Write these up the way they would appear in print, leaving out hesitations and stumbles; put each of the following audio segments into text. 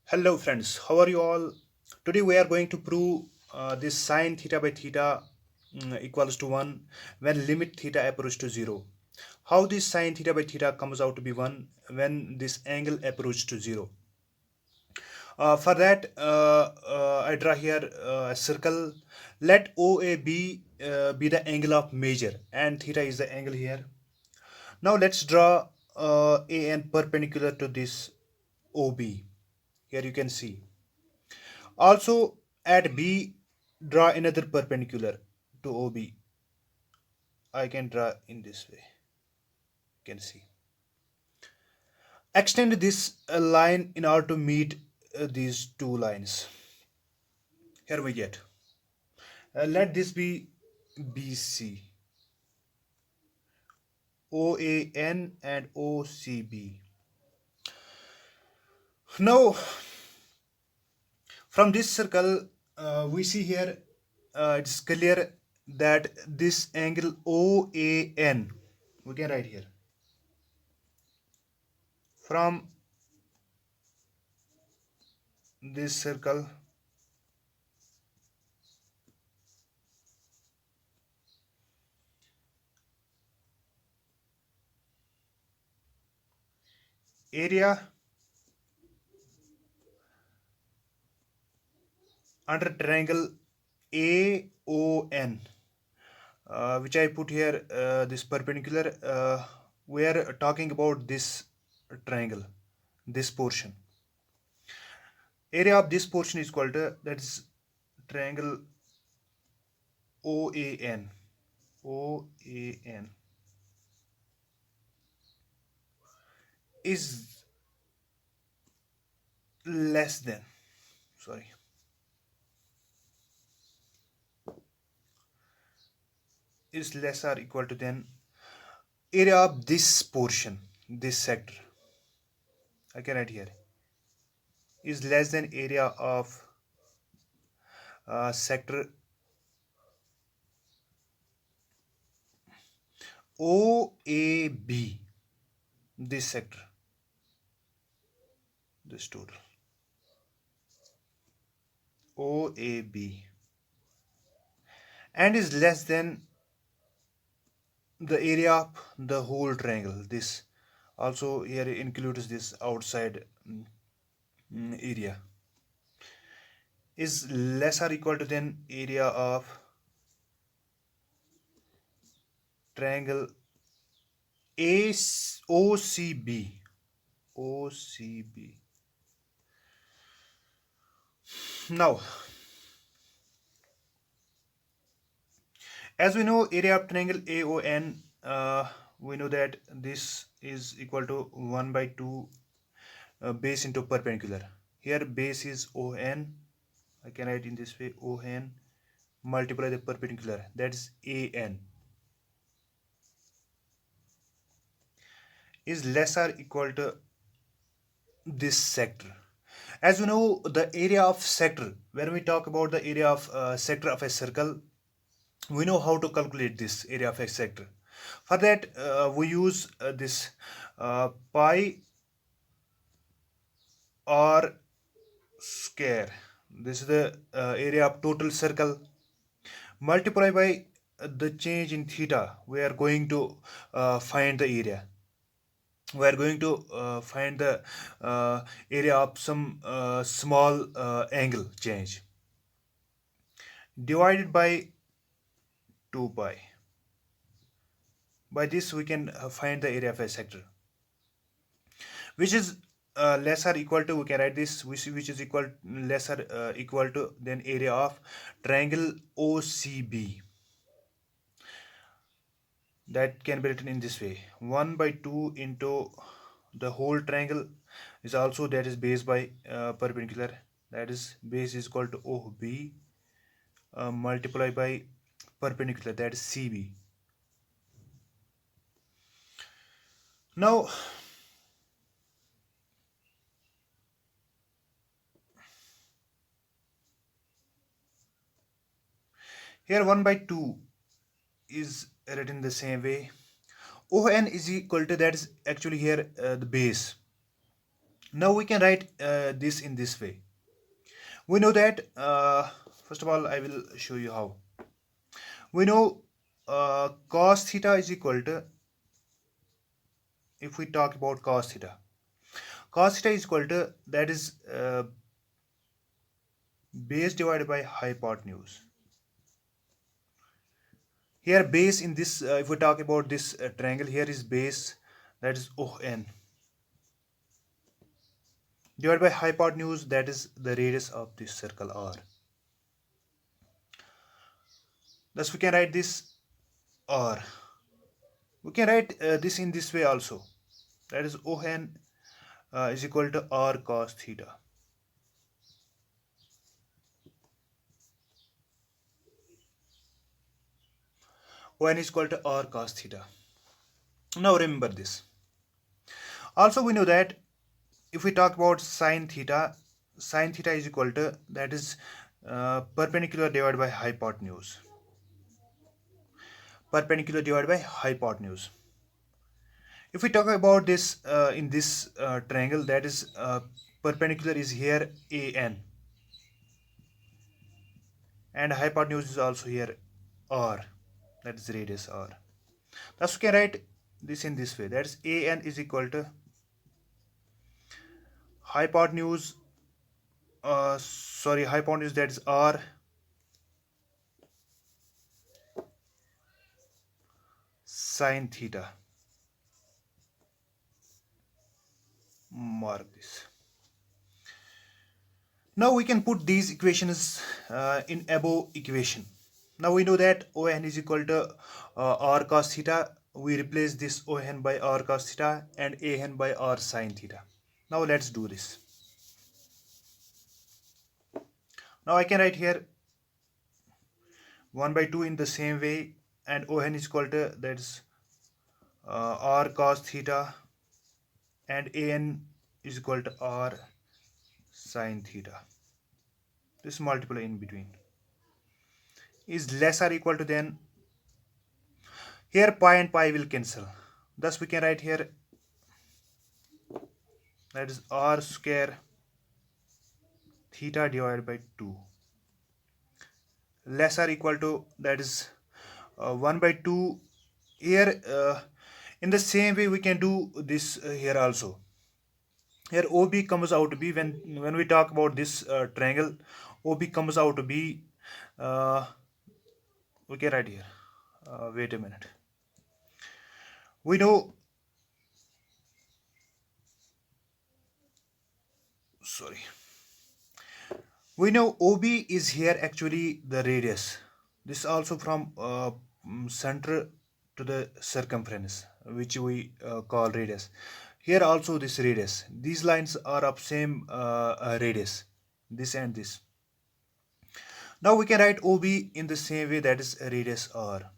Hello friends, how are you all? Today we are going to prove this sine theta by theta equals to 1 when limit theta approach to 0. How this sine theta by theta comes out to be 1 when this angle approach to 0. For that, I draw here a circle. Let OAB be the angle of measure and theta is the angle here. Now let's draw AN perpendicular to this OB. Here you can see. Also at B, draw another perpendicular to OB. I can draw in this way. You can see. Extend this line in order to meet these two lines. Here we get. Let this be BC, OAN and OCB. Now, from this circle, we see here it's clear that this angle OAN, we can write here, from this circle area under triangle AON, which I put here this perpendicular. We are talking about this triangle, this portion. Area of this portion is called that is triangle OAN. OAN is less than, sorry, is less or equal to than area of this portion, this sector. I can write here is less than area of sector OAB, this sector, this total OAB, and is less than the area of the whole triangle. This also here includes this outside area, is less or equal to than area of triangle OCB. OCB. Now, as we know, area of triangle AON, we know that this is equal to 1 by 2 base into perpendicular. Here base is ON. I can write in this way ON multiply the perpendicular, that is AN, is less or equal to this sector. As we know, the area of sector, when we talk about the area of sector of a circle, we know how to calculate this area of a sector. For that, we use this pi r square. This is the area of total circle. Multiply by the change in theta. We are going to find the area. We are going to find the area of some small angle change divided by 2 pi. By this we can find the area of a sector, which is less or equal to, we can write this, which is equal less or equal to then area of triangle OCB. That can be written in this way: 1 by 2 into the whole triangle is also, that is base by perpendicular, that is base is equal to OB multiply by perpendicular, that is CB. Now here 1 by 2 is written the same way. ON is equal to, that is actually here the base. Now we can write this in this way. We know that, first of all, I will show you how. We know cos theta is equal to, if we talk about cos theta is equal to, that is base divided by hypotenuse. Here base in this, if we talk about this triangle, here is base, that is ON, divided by hypotenuse, that is the radius of this circle R. Thus we can write this R. We can write this in this way also, that is ON is equal to R cos theta. ON is equal to R cos theta. Now remember this. Also we know that if we talk about sin theta is equal to, that is perpendicular divided by hypotenuse. Perpendicular divided by hypotenuse. If we talk about this in this triangle, that is perpendicular is here AN, and hypotenuse is also here R, that is radius R. Thus we can write this in this way, that is AN is equal to hypotenuse, hypotenuse, that is R, sin theta. Mark this. Now we can put these equations in above equation. Now we know that ON is equal to R cos theta. We replace this ON by R cos theta and AN by R sin theta. Now let's do this. Now I can write here 1 by 2 in the same way, and ON is equal to, that is R cos theta, and AN is equal to R sin theta. This multiply in between is less or equal to, then here pi and pi will cancel. Thus we can write here, that is R square theta divided by 2, less or equal to, that is 1 by 2. Here in the same way we can do this here also. Here OB comes out to be, when we talk about this triangle, OB comes out to be, we can write here, wait a minute. We know, we know OB is here actually the radius. This also from center to the circumference, which we call radius. Here also this radius. These lines are of same radius, this and this. Now we can write OB in the same way, that is radius R.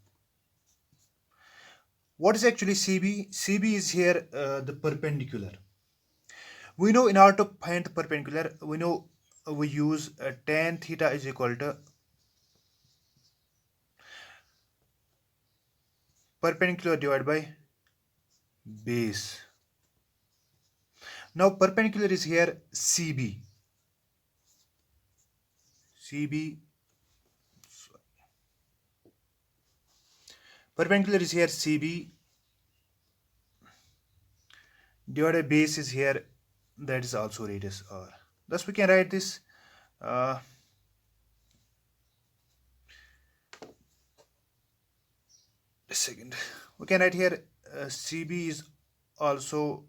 What is actually CB? CB is here the perpendicular. We know in order to find the perpendicular, we know we use tan theta is equal to perpendicular divided by base. Now perpendicular is here CB. Perpendicular is here CB divided by base is here, that is also radius R. Thus we can write this a second. We can write here CB is also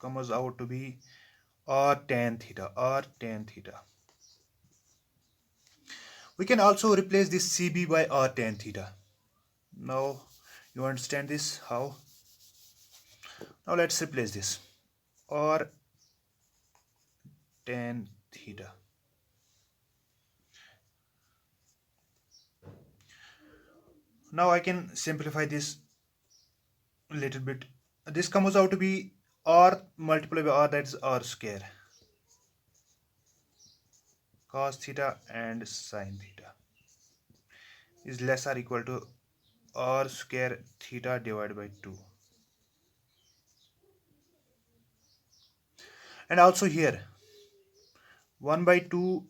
comes out to be R tan theta. We can also replace this CB by R tan theta. Now you understand this how? Now let's replace this R tan theta. Now I can simplify this a little bit. This comes out to be R multiplied by R, that is R square cos theta and sin theta is less or equal to R square theta divided by 2. And also here 1 by 2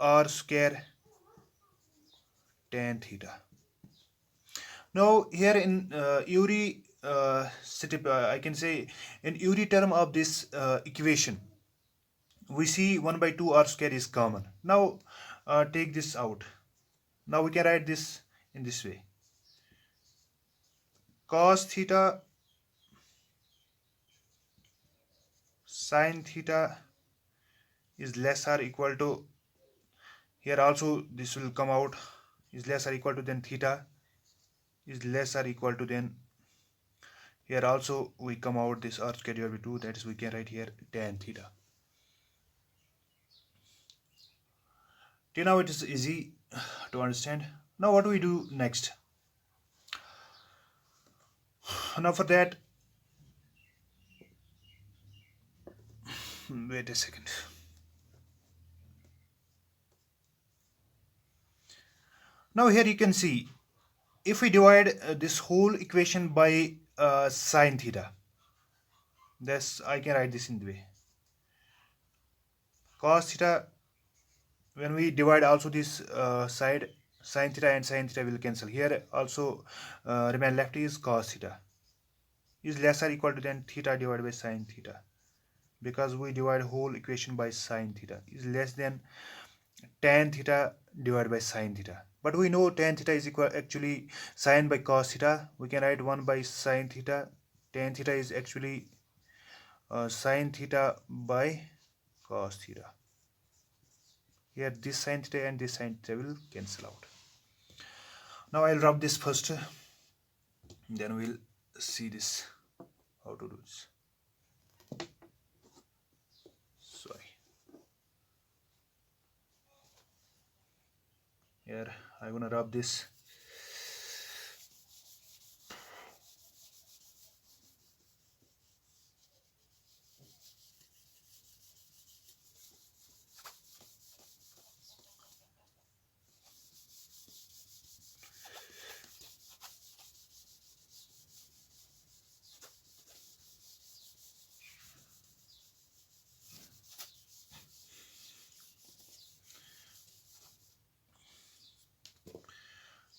r square tan theta. Now here in Uri step, I can say in Uri term of this equation, we see 1 by 2 r square is common. Now take this out. Now we can write this in this way. Cos theta sin theta is less or equal to, here also this will come out, is less or equal to than theta is less or equal to then, here also we come out this r square divided by 2, that is we can write here tan theta. Till now it is easy to understand. Now what do we do next? Now for that, wait a second. Now here you can see, if we divide this whole equation by sine theta, this I can write this in the way. Cos theta, when we divide also this side, sine theta and sine theta will cancel. Here also remain left is cos theta is less or equal to than theta divided by sine theta, because we divide whole equation by sine theta is less than tan theta divided by sine theta. But we know tan theta is equal actually sine by cos theta. We can write 1 by sine theta. Tan theta is actually sine theta by cos theta. Here this sine theta and this sine theta will cancel out. Now I'll rub this first, then we'll see this how to do this. Sorry. Here I'm gonna rub this.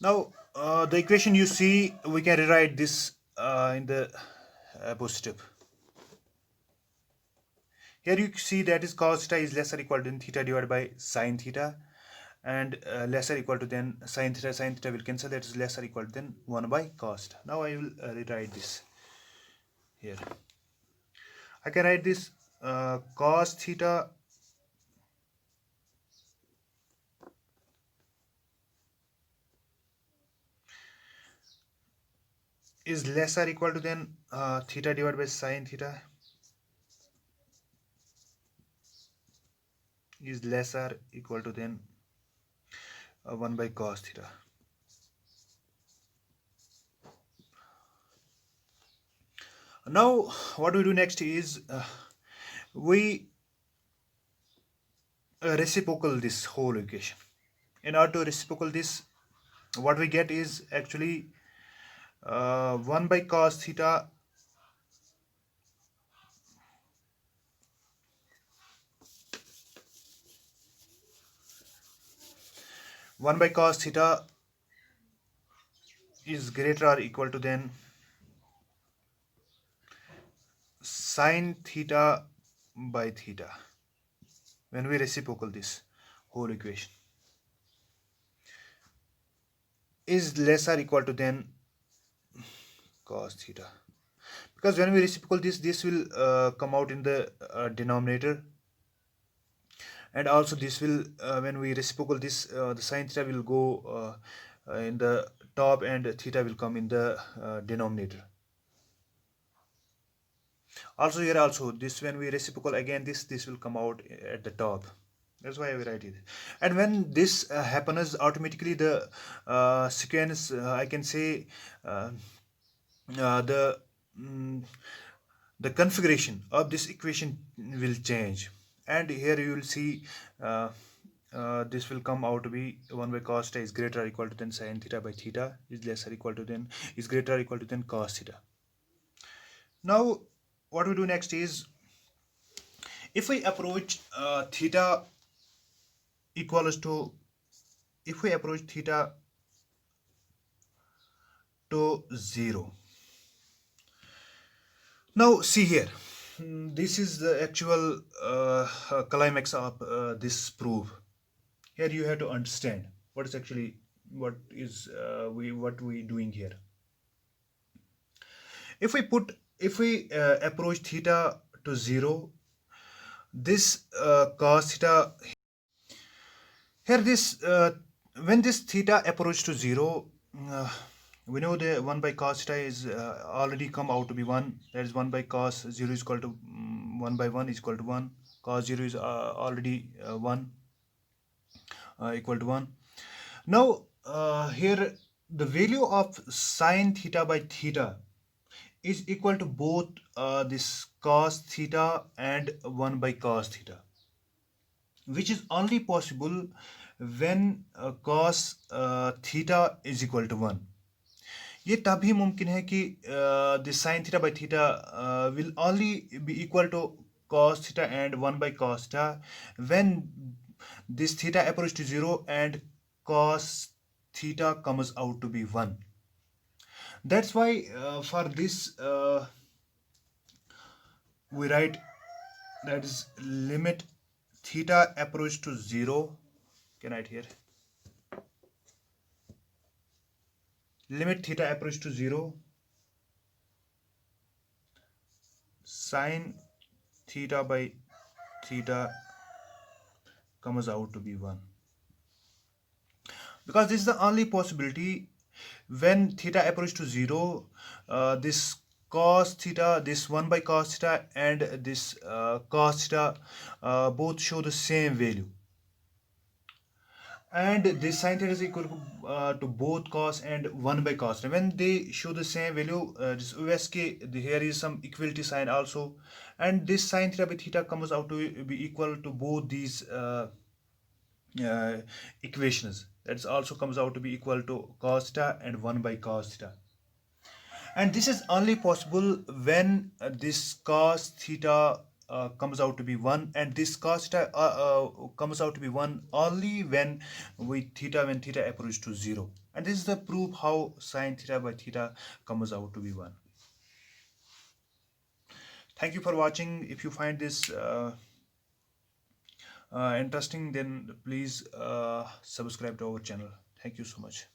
Now the equation you see, we can rewrite this in the positive. Here you see that is cos theta is less or equal to theta divided by sine theta, and less or equal to then sine theta. Sine theta will cancel, that is less or equal to then 1 by cos theta. Now I will rewrite this here. I can write this cos theta is less or equal to then theta divided by sine theta is less or equal to then 1 by cos theta. Now what we do next is we reciprocal this whole equation. In order to reciprocal this, what we get is actually 1 by cos theta is greater or equal to then sine theta by theta when we reciprocal this whole equation is less or equal to then cos theta, because when we reciprocal this will come out in the denominator, and also this will when we reciprocal this the sine theta will go in the top and theta will come in the denominator. Also here also this when we reciprocal again this will come out at the top. That's why I write it. And when this happens, automatically the sequence I can say the mm, the configuration of this equation will change, and here you will see this will come out to be 1 by cos theta is greater or equal to than sin theta by theta is less or equal to than is greater or equal to than cos theta. Now what we do next is If we approach theta equals to, if we approach theta to 0, now see here. This is the actual climax of this proof. Here you have to understand what is actually, what is what we doing here. If we approach theta to 0, this cos theta, here this when this theta approach to 0, uh, we know the 1 by cos theta is already come out to be 1. That is 1 by cos 0 is equal to 1 by 1 is equal to 1. Cos 0 is already 1 equal to 1. Now here the value of sine theta by theta is equal to both this cos theta and 1 by cos theta, which is only possible when cos theta is equal to 1. ये तभी मुमकिन है कि this sin theta by theta will only be equal to cos theta and 1 by cos theta when this theta approach to 0 and cos theta comes out to be 1. That's why for this we write, that is limit theta approach to 0. Can I write here? Limit theta approach to 0, sine theta by theta comes out to be 1. Because this is the only possibility when theta approach to 0, this cos theta, this 1 by cos theta and this cos theta both show the same value, and this sin theta is equal to both cos and 1 by cos. When they show the same value, this usk, here is some equality sign also, and this sin theta by theta comes out to be equal to both these equations. That also comes out to be equal to cos theta and 1 by cos theta. And this is only possible when this cos theta comes out to be 1, and this cos theta comes out to be 1 only when when theta approaches to 0. And this is the proof how sin theta by theta comes out to be 1. Thank you for watching. If you find this interesting, then please subscribe to our channel. Thank you so much.